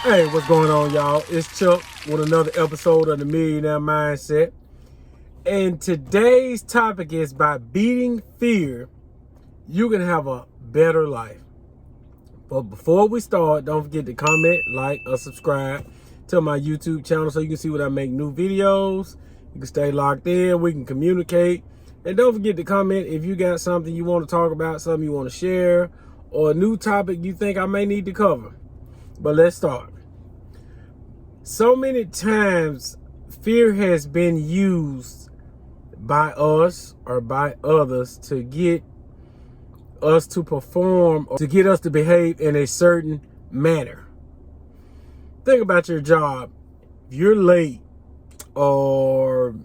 Hey, what's going on, y'all? It's Chuck with another episode of the Millionaire Mindset. And today's topic is by beating fear, you can have a better life. But before we start, don't forget to comment, like, or subscribe to my YouTube channel so you can see when I make new videos. You can stay locked in, we can communicate. And don't forget to comment if you got something you want to talk about, something you want to share, or a new topic you think I may need to cover. But let's start. So many times, fear has been used by us or by others to get us to perform or to get us to behave in a certain manner. Think about your job. If you're late or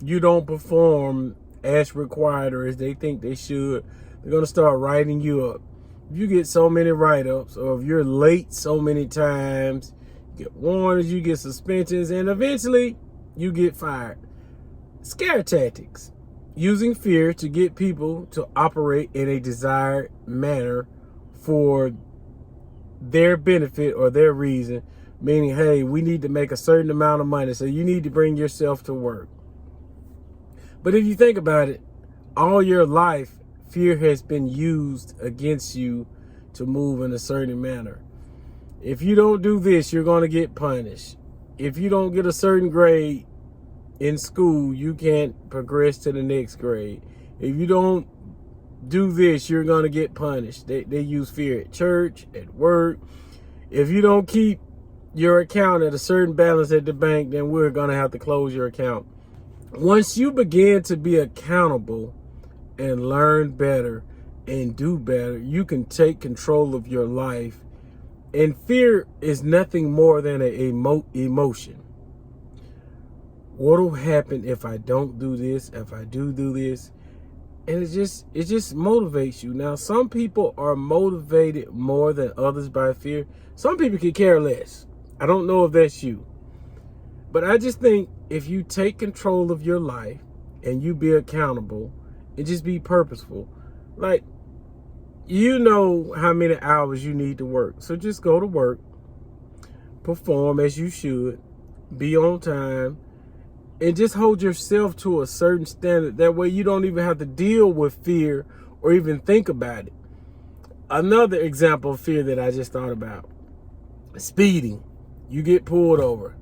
you don't perform as required or as they think they should, they're going to start writing you up. If you get so many write-ups, or if you're late so many times, you get warnings, you get suspensions, and eventually you get fired. Scare tactics. Using fear to get people to operate in a desired manner for their benefit or their reason. Meaning, hey, we need to make a certain amount of money, so you need to bring yourself to work. But if you think about it, all your life, fear has been used against you to move in a certain manner. If you don't do this, you're going to get punished. If you don't get a certain grade in school, you can't progress to the next grade. If you don't do this, you're going to get punished. They use fear at church, at work. If you don't keep your account at a certain balance at the bank, then we're going to have to close your account. Once you begin to be accountable and learn better and do better, you can take control of your life. And fear is nothing more than an emotion. What will happen if I don't do this, if I do this? And it just motivates you. Now, some people are motivated more than others by fear. Some people could care less. I don't know if that's you. But I just think if you take control of your life and you be accountable and just be purposeful, like, you know how many hours you need to work. So just go to work, perform as you should, be on time, and just hold yourself to a certain standard. That way you don't even have to deal with fear or even think about it. Another example of fear that I just thought about, speeding. You get pulled over.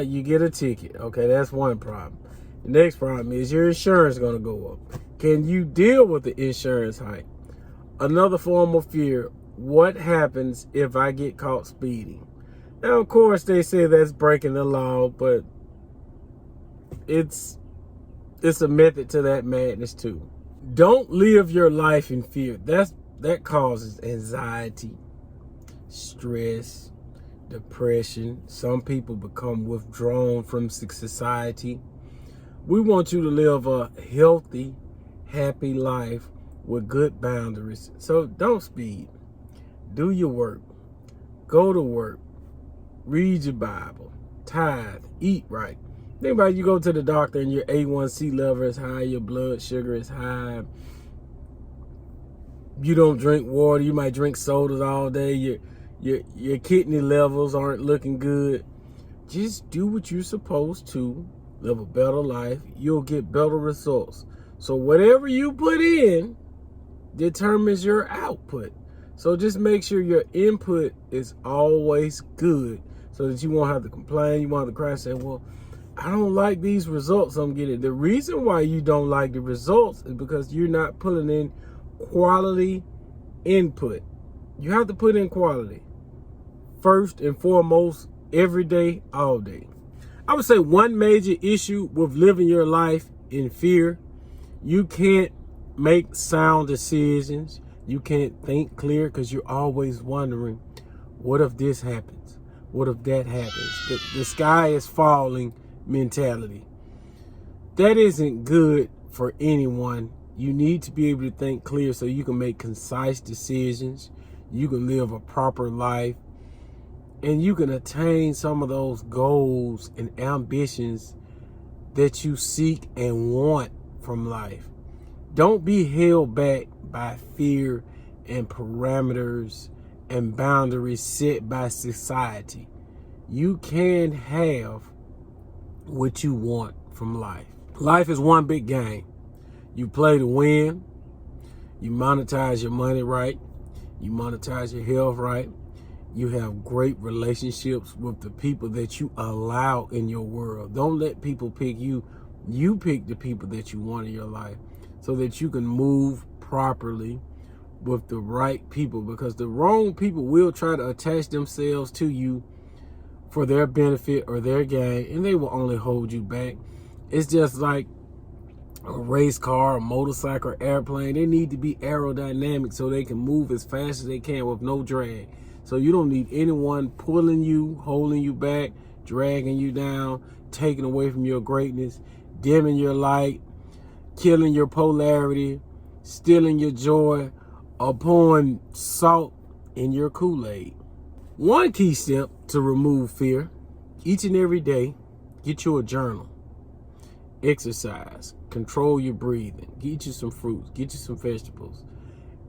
You get a ticket. Okay, that's one problem. The next problem is your insurance going to go up. Can you deal with the insurance hike? Another form of fear, what happens if I get caught speeding? Now, of course, they say that's breaking the law, but it's a method to that madness too. Don't live your life in fear. That causes anxiety, stress, depression. Some people become withdrawn from society. We want you to live a healthy, happy life with good boundaries. So don't speed. Do your work. Go to work. Read your Bible. Tithe. Eat right. Think about it, you go to the doctor and your A1C level is high, your blood sugar is high. You don't drink water. You might drink sodas all day. Your kidney levels aren't looking good. Just do what you're supposed to. Live a better life. You'll get better results. So whatever you put in determines your output. So just make sure your input is always good so that you won't have to complain. You won't have to cry and say, well, I don't like these results I'm getting. The reason why you don't like the results is because you're not putting in quality input. You have to put in quality first and foremost, every day, all day. I would say one major issue with living your life in fear, you can't make sound decisions. You can't think clear because you're always wondering, what if this happens? What if that happens? The sky is falling mentality. That isn't good for anyone. You need to be able to think clear so you can make concise decisions. You can live a proper life. And you can attain some of those goals and ambitions that you seek and want from life. Don't be held back by fear and parameters and boundaries set by society. You can have what you want from life. Life is one big game. You play to win. You monetize your money right. You monetize your health right. You have great relationships with the people that you allow in your world. Don't let people pick you. You pick the people that you want in your life so that you can move properly with the right people, because the wrong people will try to attach themselves to you for their benefit or their gain, and they will only hold you back. It's just like a race car, a motorcycle, or airplane. They need to be aerodynamic so they can move as fast as they can with no drag. So you don't need anyone pulling you, holding you back, dragging you down, taking away from your greatness, dimming your light, killing your polarity, stealing your joy, or pouring salt in your Kool-Aid. One key step to remove fear: each and every day, get you a journal. Exercise, control your breathing, get you some fruits, get you some vegetables,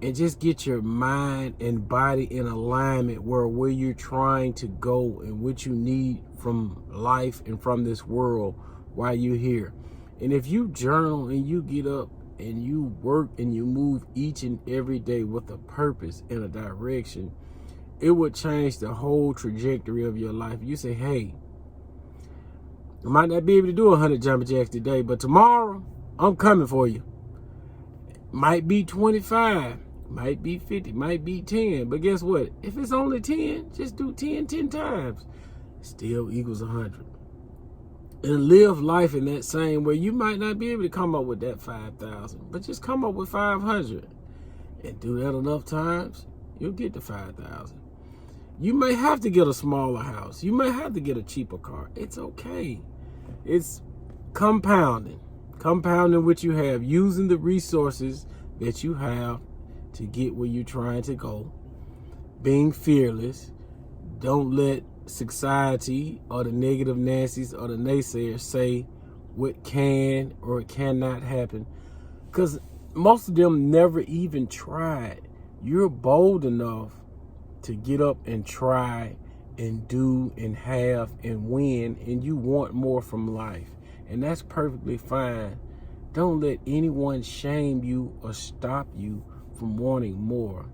and just get your mind and body in alignment where you're trying to go and what you need from life and from this world while you're here. And if you journal and you get up and you work and you move each and every day with a purpose and a direction, it would change the whole trajectory of your life. You say, hey, I might not be able to do 100 jumping jacks today, but tomorrow I'm coming for you. Might be 25, might be 50, might be 10. But guess what? If it's only 10, just do 10 times. Still equals 100. And live life in that same way. You might not be able to come up with that 5,000, but just come up with 500. And do that enough times, you'll get to 5,000. You may have to get a smaller house. You may have to get a cheaper car. It's okay. It's compounding what you have, using the resources that you have to get where you're trying to go, being fearless. Don't let society or the negative Nancy's or the naysayers say what can or cannot happen, because most of them never even tried. You're bold enough to get up and try and do and have and win, and you want more from life, and that's perfectly fine. Don't let anyone shame you or stop you from wanting more.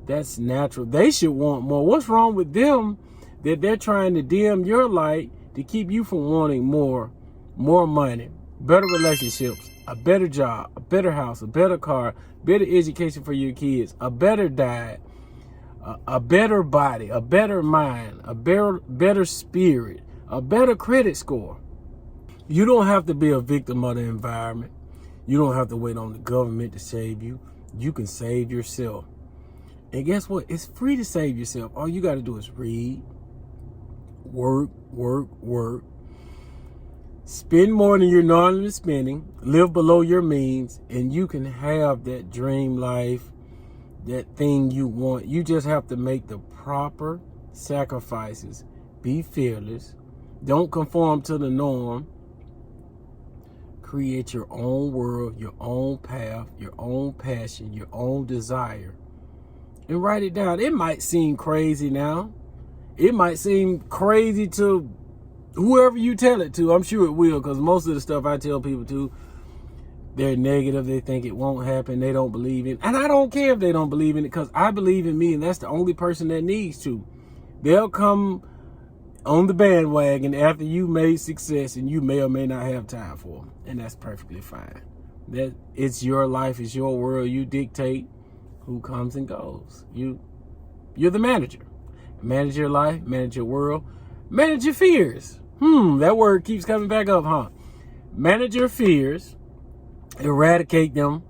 That's natural. They should want more. What's wrong with them that they're trying to dim your light to keep you from wanting more money, better relationships, a better job, a better house, a better car, better education for your kids, a better diet, a better body, a better mind, a better spirit, a better credit score. You don't have to be a victim of the environment. You don't have to wait on the government to save you. You can save yourself. And guess what? It's free to save yourself. All you got to do is read, work. Spend more than you're normally spending. Live below your means, and you can have that dream life, that thing you want. You just have to make the proper sacrifices. Be fearless. Don't conform to the norm. Create your own world, your own path, your own passion, your own desire. And write it down. It might seem crazy now. It might seem crazy to whoever you tell it to. I'm sure it will, because most of the stuff I tell people to, they're negative. They think it won't happen. They don't believe in it. And I don't care if they don't believe in it, because I believe in me, and that's the only person that needs to. They'll come on the bandwagon after you made success, and you may or may not have time for them. And that's perfectly fine. That it's your life, it's your world. You dictate who comes and goes. You're the manager. Manage your life, manage your world, manage your fears. That word keeps coming back up, huh? Manage your fears, eradicate them,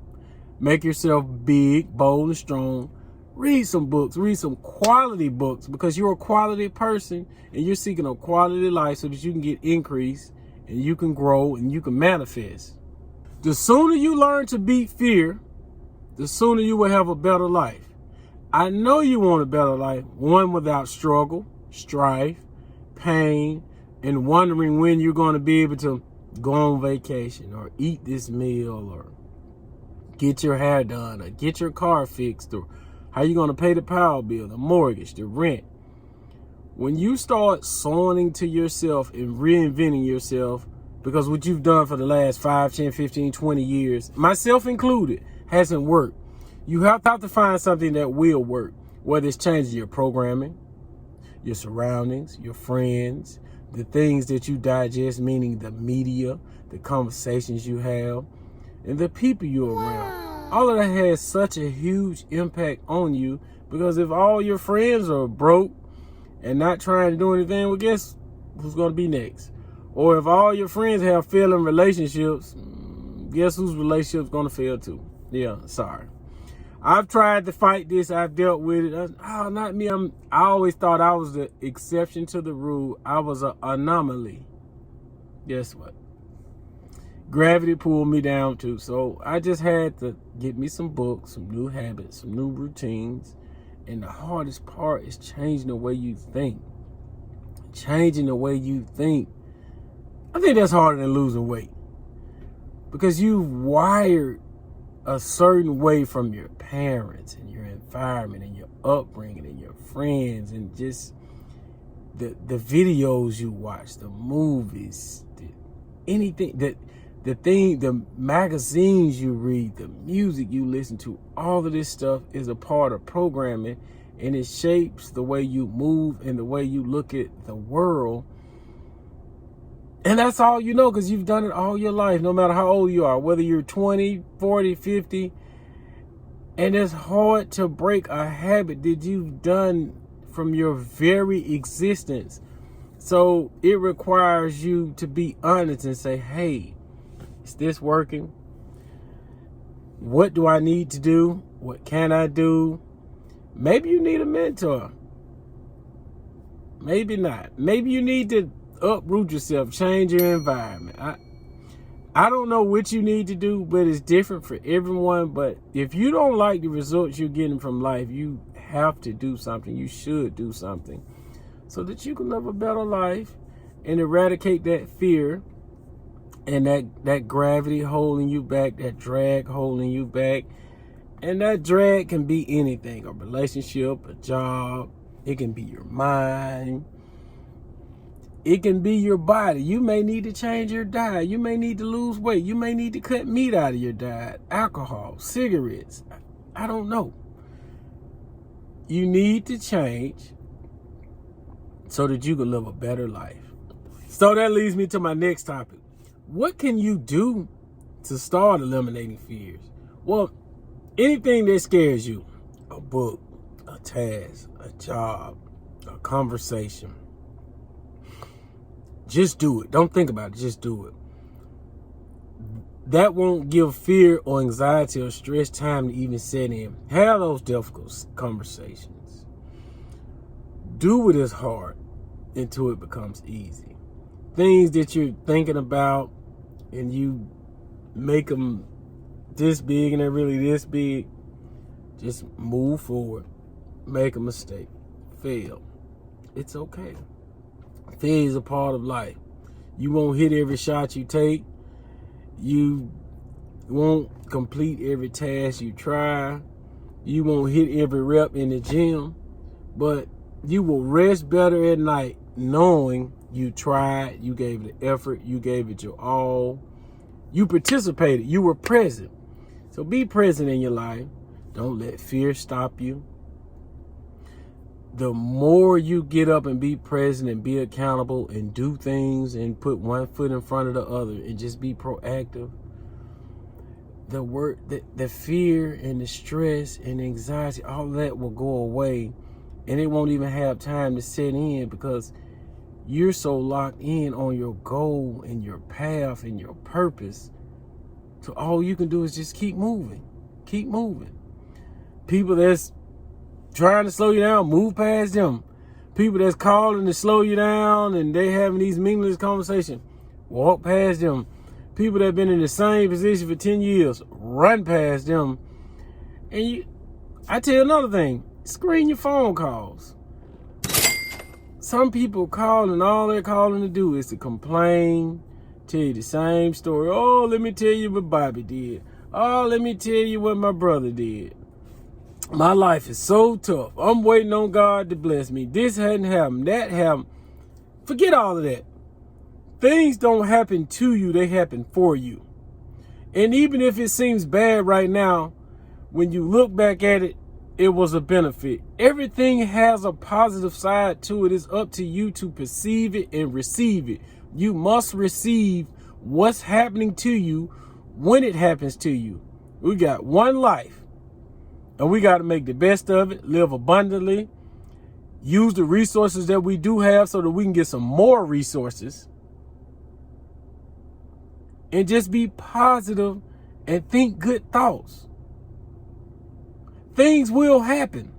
make yourself big, bold, and strong. Read some books, read some quality books, because you're a quality person and you're seeking a quality life so that you can get increase and you can grow and you can manifest. The sooner you learn to beat fear, the sooner you will have a better life. I know you want a better life, one without struggle, strife, pain, and wondering when you're going to be able to go on vacation or eat this meal or get your hair done or get your car fixed or How you going to pay the power bill, the mortgage, the rent? When you start sawing to yourself and reinventing yourself, because what you've done for the last 5, 10, 15, 20 years, myself included, hasn't worked. You have to find something that will work, whether it's changing your programming, your surroundings, your friends, the things that you digest, meaning the media, the conversations you have, and the people you're around. All of that has such a huge impact on you, because if all your friends are broke and not trying to do anything, well, guess who's going to be next? Or if all your friends have failing relationships, guess whose relationship's going to fail too? Yeah, sorry. I've tried to fight this. I've dealt with it. Oh, not me. I always thought I was the exception to the rule. I was an anomaly. Guess what? Gravity pulled me down too. So I just had to get me some books, some new habits, some new routines. And the hardest part is changing the way you think. Changing the way you think. I think that's harder than losing weight, because you've wired a certain way from your parents and your environment and your upbringing and your friends and just the videos you watch, the movies, anything, the magazines you read, the music you listen to. All of this stuff is a part of programming, and it shapes the way you move and the way you look at the world. And that's all you know, because you've done it all your life, no matter how old you are, whether you're 20, 40, 50. And it's hard to break a habit that you've done from your very existence. So it requires you to be honest and say, hey, is this working? What do I need to do? What can I do? Maybe you need a mentor. Maybe not. Maybe you need to uproot yourself, change your environment. I don't know what you need to do, but it's different for everyone. But if you don't like the results you're getting from life, you have to do something. You should do something so that you can live a better life and eradicate that fear and that gravity holding you back, that drag holding you back. And that drag can be anything: a relationship, a job. It can be your mind. It can be your body. You may need to change your diet. You may need to lose weight. You may need to cut meat out of your diet, alcohol, cigarettes. I don't know. You need to change so that you can live a better life. So that leads me to my next topic. What can you do to start eliminating fears? Well, anything that scares you, a book, a task, a job, a conversation, just do it. Don't think about it. Just do it. That won't give fear or anxiety or stress time to even set in. Have those difficult conversations. Do what is hard until it becomes easy. Things that you're thinking about and you make them this big and they're really this big, just move forward. Make a mistake. Fail. It's okay. Failure is a part of life. You won't hit every shot you take. You won't complete every task you try. You won't hit every rep in the gym. But you will rest better at night knowing you tried, you gave it the effort, you gave it your all. You participated, you were present. So be present in your life. Don't let fear stop you. The more you get up and be present and be accountable and do things and put one foot in front of the other and just be proactive, the fear and the stress and anxiety, all that will go away, and it won't even have time to set in because you're so locked in on your goal and your path and your purpose. So all you can do is just keep moving. Keep moving. People that's trying to slow you down, move past them. People that's calling to slow you down and they having these meaningless conversations, walk past them. People that have been in the same position for 10 years, run past them. And I tell you another thing, screen your phone calls. Some people call and all they're calling to do is to complain, tell you the same story. Oh, let me tell you what Bobby did. Oh, let me tell you what my brother did. My life is so tough. I'm waiting on God to bless me. This hadn't happened, that happened. Forget all of that. Things don't happen to you, they happen for you. And even if it seems bad right now, when you look back at it, it was a benefit. Everything has a positive side to it. It's up to you to perceive it and receive it. You must receive what's happening to you when it happens to you. We got one life, and we got to make the best of it, live abundantly, use the resources that we do have so that we can get some more resources, and just be positive and think good thoughts. Things will happen.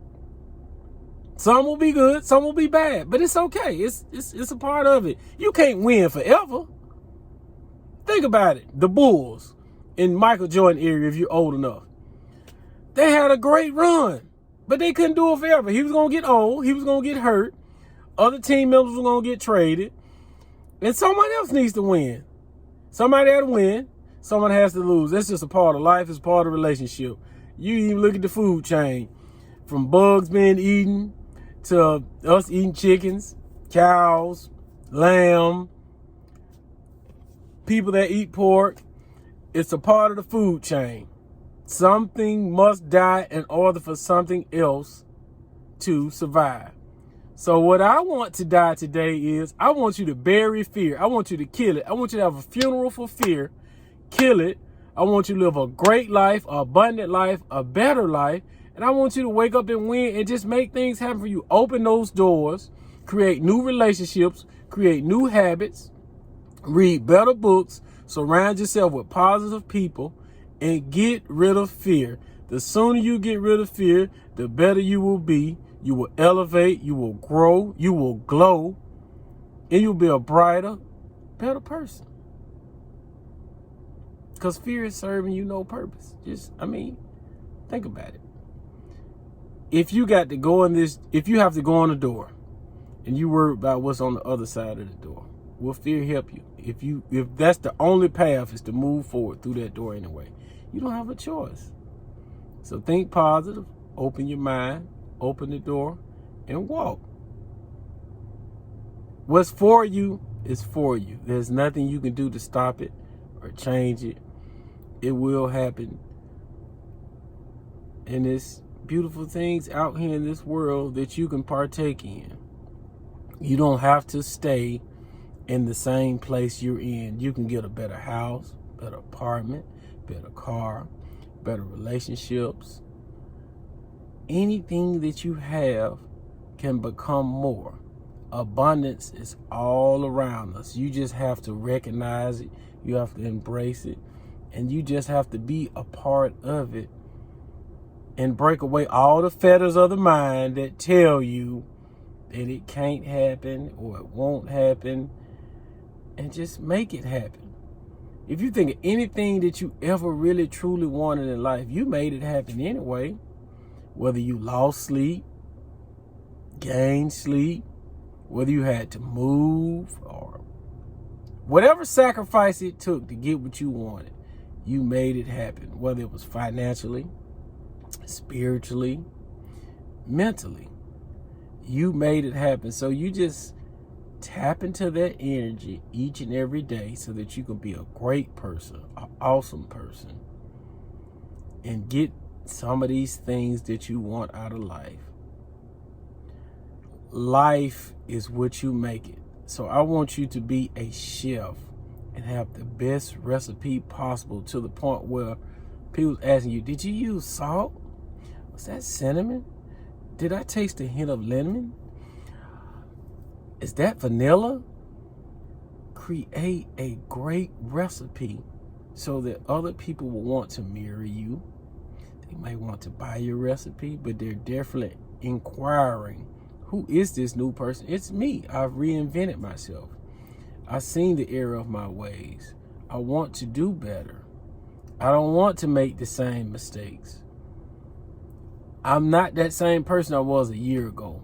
Some will be good, some will be bad, but it's okay. It's a part of it. You can't win forever. Think about it. The Bulls in Michael Jordan area, if you're old enough, they had a great run, but they couldn't do it forever. He was going to get old. He was going to get hurt. Other team members were going to get traded, and someone else needs to win. Somebody had to win. Someone has to lose. That's just a part of life. It's part of the relationship. You even look at the food chain, from bugs being eaten to us eating chickens, cows, lamb, people that eat pork. It's a part of the food chain. Something must die in order for something else to survive. So what I want to die today is, I want you to bury fear. I want you to kill it. I want you to have a funeral for fear. Kill it. I want you to live a great life, an abundant life, a better life. And I want you to wake up and win and just make things happen for you. Open those doors, create new relationships, create new habits, read better books, surround yourself with positive people, and get rid of fear. The sooner you get rid of fear, the better you will be. You will elevate, you will grow, you will glow, and you'll be a brighter, better person. Because fear is serving you no purpose. Think about it. If you got to go in this, if you have to go on the door and you worry about what's on the other side of the door, will fear help you? If that's the only path is to move forward through that door anyway, you don't have a choice. So think positive, open your mind, open the door, and walk. What's for you is for you. There's nothing you can do to stop it or change it. It will happen. And there's beautiful things out here in this world that you can partake in. You don't have to stay in the same place you're in. You can get a better house, better apartment, better car, better relationships. Anything that you have can become more. Abundance is all around us. You just have to recognize it. You have to embrace it. And you just have to be a part of it and break away all the fetters of the mind that tell you that it can't happen or it won't happen, and just make it happen. If you think of anything that you ever really truly wanted in life, you made it happen anyway. Whether you lost sleep, gained sleep, whether you had to move, or whatever sacrifice it took to get what you wanted, you made it happen. Whether it was financially, spiritually, mentally, you made it happen. So you just tap into that energy each and every day so that you can be a great person, an awesome person, and get some of these things that you want out of life. Life is what you make it. So I want you to be a chef and have the best recipe possible, to the point where people asking you, did you use salt? Was that cinnamon? Did I taste a hint of lemon? Is that vanilla? Create a great recipe so that other people will want to mirror you. They might want to buy your recipe, but they're definitely inquiring, who is this new person? It's me. I've reinvented myself. I've seen the error of my ways. I want to do better. I don't want to make the same mistakes. I'm not that same person I was a year ago,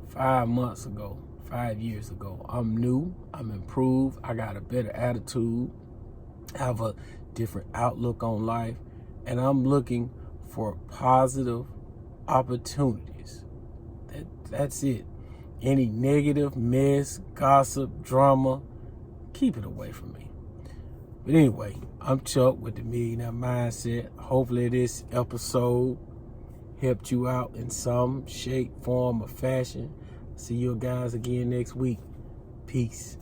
5 months ago, 5 years ago. I'm new. I'm improved. I got a better attitude. I have a different outlook on life. And I'm looking for positive, opportunities. That's it. Any negative mess, gossip, drama, keep it away from me. But anyway, I'm Chuck with the Millionaire Mindset. Hopefully this episode helped you out in some shape, form, or fashion. See you guys again next week. Peace.